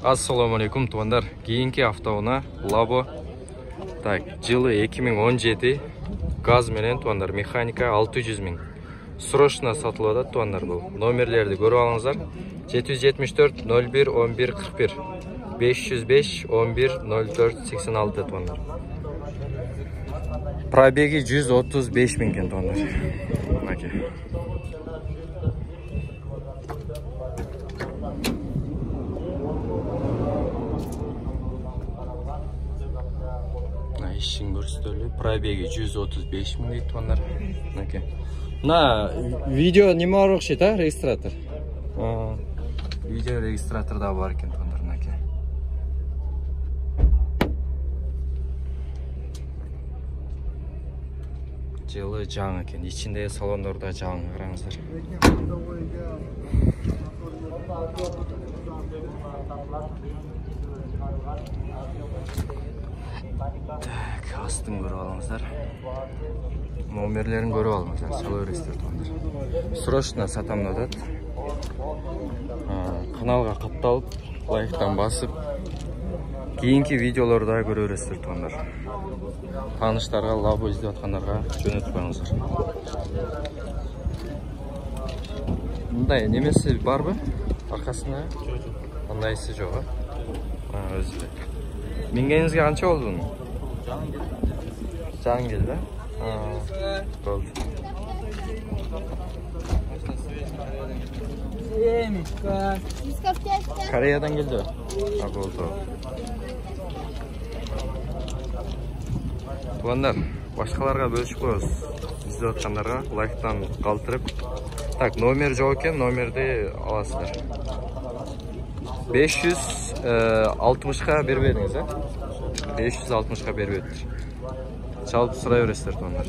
Assalomu alaykum tuanlar. Keyingi avtona Labo. Tak, yılı 2017 gaz menen tuanlar mexanika 600 ming. Срочно satılada tuanlar bu. Nomerlerdi görüp alыңыздар. 774 01 11 41 505 11 04 86 tuanlar. Пробеги 135 ming ken tuanlar. Maka. İşin görüntülü. Пробеги 135 ming deydi tuanlar. Maka. Na video nima o'xshaydi da registrator. Video registrator da var ekan tuanlar. Maka. Жылы жаңы екен. İçinde salonlarda жаңы қараңыздар. Так, астын көріп алыңыздар. Номерлерін көріп алыңыздар. Салой ресторандар. Срочно сатамын деді. Каналға қатталып, лайктан басып, кейінгі видеоларда көрерсіздер туандар. Таныштарға, Лабо іздеп жатқандарға жөнелтіп қойыңыздар. Мындай немесі бар ба? Арқасында? Мындайсы жоқ. Өзі. Мингеніңізге қанша болды бұның? Жаң келді. Болды. Кореядан келді. Болды. Туандар, башқаларға бөлішіп қойыңыз. Іздеп жатқандарға лайктан қалтырып. Так, номер жоқ екен, номерді аласыздар. 560-ға беріп едіңіз, 560-ға беріп едіңіз. Çalıp sıraya öğretsinler tuanlar.